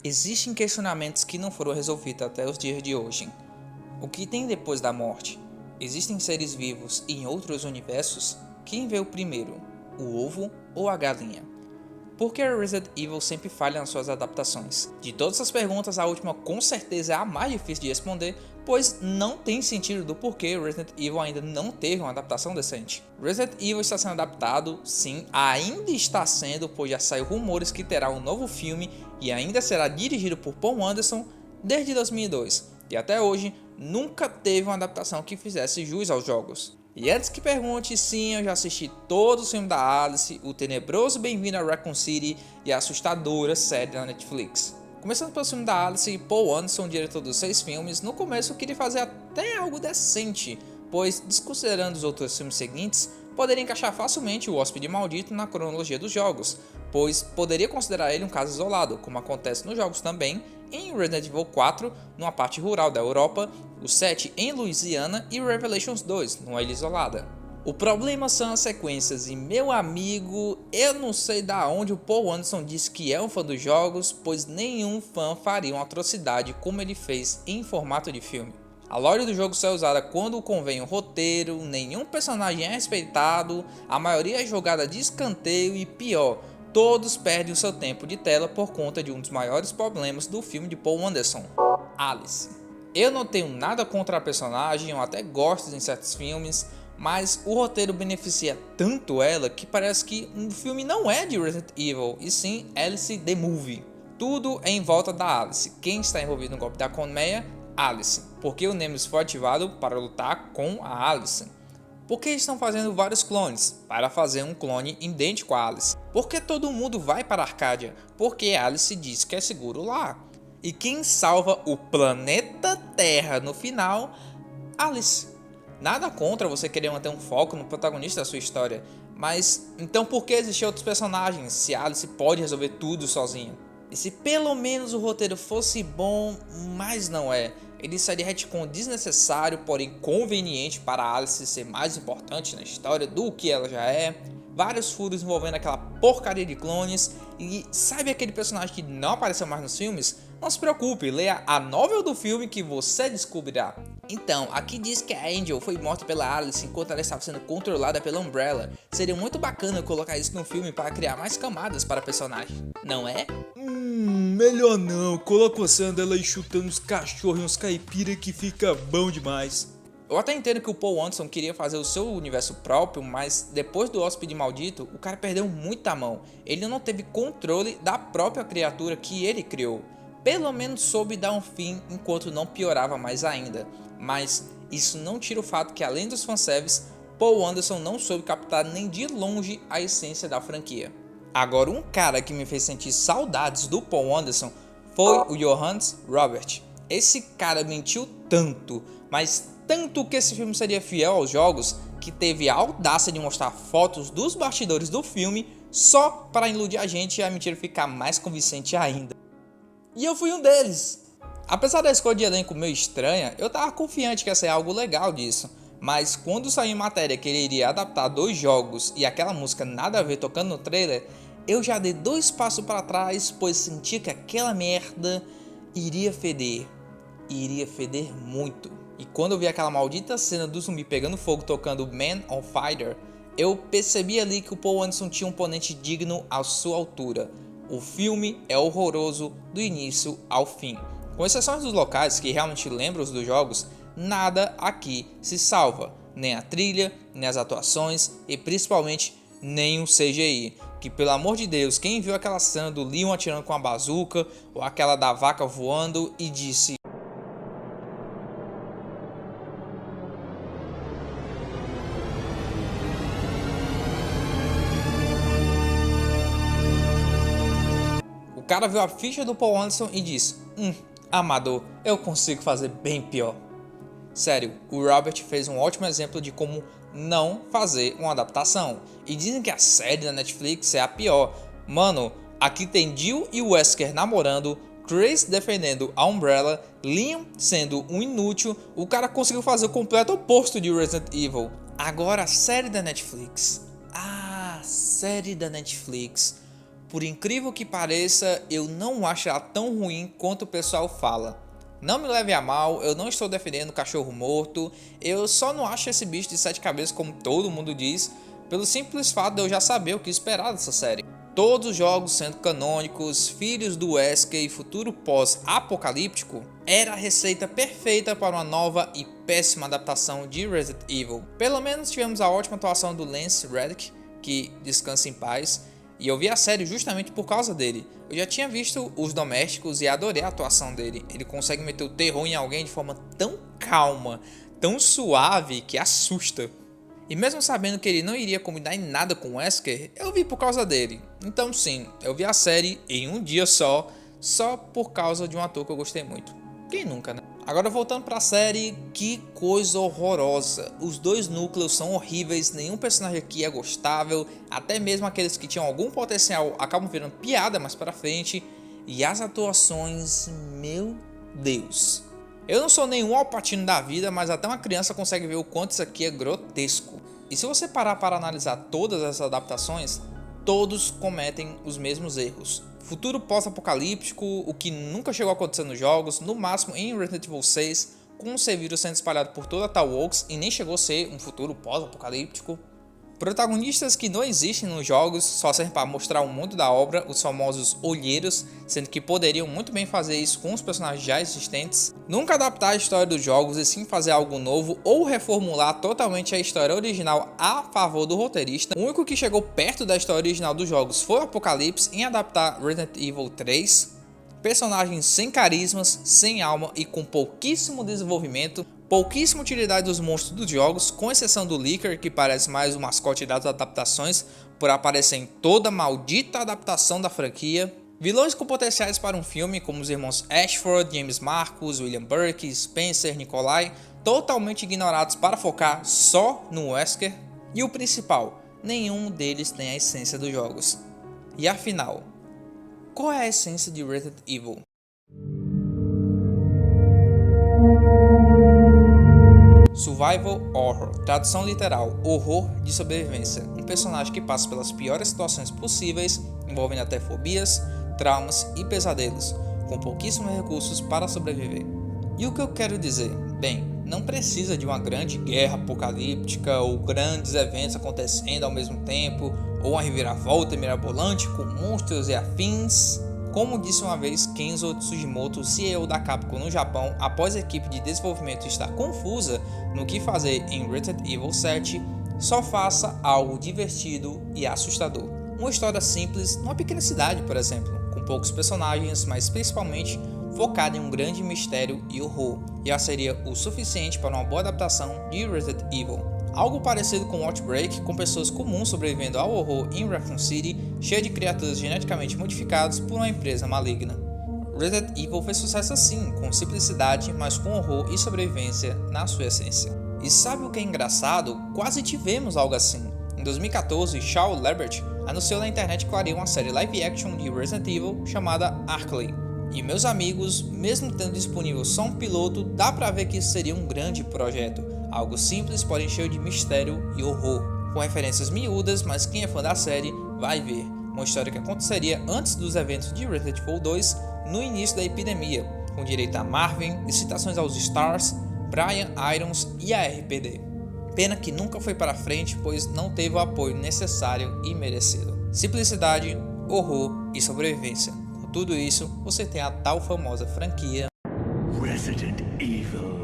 Existem questionamentos que não foram resolvidos até os dias de hoje. O que tem depois da morte? Existem seres vivos em outros universos? Quem veio primeiro, o ovo ou a galinha? Por que Resident Evil sempre falha nas suas adaptações? De todas as perguntas, a última com certeza é a mais difícil de responder, pois não tem sentido do porquê Resident Evil ainda não teve uma adaptação decente. Resident Evil está sendo adaptado, sim, ainda está sendo, pois já saiu rumores que terá um novo filme e ainda será dirigido por Paul Anderson desde 2002, e até hoje nunca teve uma adaptação que fizesse jus aos jogos. E antes que pergunte, sim, eu já assisti todos os filmes da Alice, o tenebroso Bem-vindo a Raccoon City e a assustadora série da Netflix. Começando pelo filme da Alice, Paul Anderson, diretor dos 6 filmes, no começo queria fazer até algo decente, pois, desconsiderando os outros filmes seguintes, poderia encaixar facilmente o Hóspede Maldito na cronologia dos jogos, pois poderia considerar ele um caso isolado, como acontece nos jogos também, em Resident Evil 4, numa parte rural da Europa, o 7 em Louisiana e Revelations 2, numa ilha isolada. O problema são as sequências e, meu amigo, eu não sei da onde o Paul Anderson disse que é um fã dos jogos, pois nenhum fã faria uma atrocidade como ele fez em formato de filme. A lore do jogo só é usada quando convém o roteiro, nenhum personagem é respeitado, a maioria é jogada de escanteio e pior, todos perdem o seu tempo de tela por conta de um dos maiores problemas do filme de Paul Anderson, Alice. Eu não tenho nada contra a personagem, eu até gosto em certos filmes, mas o roteiro beneficia tanto ela que parece que o filme não é de Resident Evil, e sim Alice the Movie. Tudo é em volta da Alice. Quem está envolvido no golpe da colmeia? Alice. Porque o Nemesis foi ativado para lutar com a Alice. Por que estão fazendo vários clones? Para fazer um clone idêntico a Alice. Por que todo mundo vai para Arcádia? Porque Alice diz que é seguro lá. E quem salva o planeta Terra no final? Alice. Nada contra você querer manter um foco no protagonista da sua história, mas então por que existem outros personagens se Alice pode resolver tudo sozinha? E se pelo menos o roteiro fosse bom, mas não é. Ele seria retcon desnecessário, porém conveniente para Alice ser mais importante na história do que ela já é. Vários furos envolvendo aquela porcaria de clones. E sabe aquele personagem que não apareceu mais nos filmes? Não se preocupe, leia a novel do filme que você descobrirá. Então, aqui diz que a Angel foi morta pela Alice enquanto ela estava sendo controlada pela Umbrella. Seria muito bacana colocar isso no filme para criar mais camadas para a personagem, não é? Melhor não, coloca a cena dela aí chutando uns cachorros e uns caipira que fica bom demais. Eu até entendo que o Paul Anderson queria fazer o seu universo próprio, mas depois do Hóspede Maldito, o cara perdeu muita mão. Ele não teve controle da própria criatura que ele criou. Pelo menos soube dar um fim enquanto não piorava mais ainda. Mas isso não tira o fato que, além dos fanservice, Paul Anderson não soube captar nem de longe a essência da franquia. Agora, um cara que me fez sentir saudades do Paul Anderson foi o Johannes Robert. Esse cara mentiu tanto, mas tanto que esse filme seria fiel aos jogos, que teve a audácia de mostrar fotos dos bastidores do filme só para iludir a gente e a mentira ficar mais convincente ainda. E eu fui um deles. Apesar da escolha de elenco meio estranha, eu tava confiante que ia ser algo legal disso. Mas quando saiu em matéria que ele iria adaptar 2 jogos e aquela música nada a ver tocando no trailer, eu já dei 2 passos para trás, pois senti que aquela merda iria feder. Iria feder muito. E quando eu vi aquela maldita cena do zumbi pegando fogo tocando Man on Fire, eu percebi ali que o Paul Anderson tinha um oponente digno à sua altura. O filme é horroroso do início ao fim. Com exceções dos locais que realmente lembram os dos jogos, nada aqui se salva. Nem a trilha, nem as atuações e principalmente nem o CGI. Que pelo amor de Deus, quem viu aquela cena do Leon atirando com a bazuca ou aquela da vaca voando e disse: o cara viu a ficha do Paul Anderson e disse: amador, eu consigo fazer bem pior. Sério, o Robert fez um ótimo exemplo de como não fazer uma adaptação. E dizem que a série da Netflix é a pior. Mano, aqui tem Jill e Wesker namorando, Chris defendendo a Umbrella, Liam sendo um inútil. O cara conseguiu fazer o completo oposto de Resident Evil. Agora a série da Netflix. A série da Netflix. por incrível que pareça, eu não acho ela tão ruim quanto o pessoal fala. Não me leve a mal, eu não estou defendendo o cachorro morto, eu só não acho esse bicho de 7 cabeças como todo mundo diz, pelo simples fato de eu já saber o que esperar dessa série. Todos os jogos sendo canônicos, filhos do Wesker e futuro pós-apocalíptico, era a receita perfeita para uma nova e péssima adaptação de Resident Evil. Pelo menos tivemos a ótima atuação do Lance Reddick, que descansa em paz, e eu vi a série justamente por causa dele. Eu já tinha visto Os Domésticos e adorei a atuação dele. Ele consegue meter o terror em alguém de forma tão calma, tão suave que assusta. E mesmo sabendo que ele não iria combinar em nada com Wesker, eu vi por causa dele. Então sim, eu vi a série em um dia só por causa de um ator que eu gostei muito. Quem nunca, né? Agora voltando pra série, que coisa horrorosa. Os dois núcleos são horríveis, nenhum personagem aqui é gostável, até mesmo aqueles que tinham algum potencial acabam virando piada mais pra frente. E as atuações, meu Deus. Eu não sou nenhum Al Pacino da vida, mas até uma criança consegue ver o quanto isso aqui é grotesco. E se você parar para analisar todas essas adaptações, todos cometem os mesmos erros. Futuro pós-apocalíptico, o que nunca chegou a acontecer nos jogos, no máximo em Resident Evil 6, com um vírus sendo espalhado por toda a Tal Oaks e nem chegou a ser um futuro pós-apocalíptico. Protagonistas que não existem nos jogos, só servem para mostrar o mundo da obra, os famosos olheiros, sendo que poderiam muito bem fazer isso com os personagens já existentes. Nunca adaptar a história dos jogos e sim fazer algo novo ou reformular totalmente a história original a favor do roteirista. O único que chegou perto da história original dos jogos foi o Apocalipse em adaptar Resident Evil 3. Personagens sem carismas, sem alma e com pouquíssimo desenvolvimento, pouquíssima utilidade dos monstros dos jogos, com exceção do Licker, que parece mais o mascote das adaptações, por aparecer em toda a maldita adaptação da franquia. Vilões com potenciais para um filme, como os irmãos Ashford, James Marcus, William Burke, Spencer, Nikolai, totalmente ignorados para focar só no Wesker. E o principal, nenhum deles tem a essência dos jogos. E afinal, qual é a essência de Resident Evil? Survival Horror, tradução literal, horror de sobrevivência. Um personagem que passa pelas piores situações possíveis, envolvendo até fobias, traumas e pesadelos, com pouquíssimos recursos para sobreviver. E o que eu quero dizer? Bem, não precisa de uma grande guerra apocalíptica ou grandes eventos acontecendo ao mesmo tempo, ou uma reviravolta mirabolante com monstros e afins. Como disse uma vez Kenzo Tsujimoto, CEO da Capcom no Japão, após a equipe de desenvolvimento estar confusa no que fazer em Resident Evil 7, só faça algo divertido e assustador. Uma história simples, numa pequena cidade, por exemplo, com poucos personagens, mas principalmente focada em um grande mistério e horror, e já seria o suficiente para uma boa adaptação de Resident Evil. Algo parecido com Outbreak, com pessoas comuns sobrevivendo ao horror em Raccoon City, cheia de criaturas geneticamente modificadas por uma empresa maligna. Resident Evil fez sucesso assim, com simplicidade, mas com horror e sobrevivência na sua essência. E sabe o que é engraçado? Quase tivemos algo assim. Em 2014, Shaw Lebert anunciou na internet que faria uma série live action de Resident Evil chamada Arklay. E meus amigos, mesmo tendo disponível só um piloto, dá pra ver que isso seria um grande projeto. Algo simples, porém cheio de mistério e horror, com referências miúdas, mas quem é fã da série vai ver. Uma história que aconteceria antes dos eventos de Resident Evil 2, no início da epidemia, com direito a Marvin e citações aos Stars, Brian Irons e a RPD. Pena que nunca foi para frente, pois não teve o apoio necessário e merecido. Simplicidade, horror e sobrevivência. Com tudo isso, você tem a tal famosa franquia Resident Evil.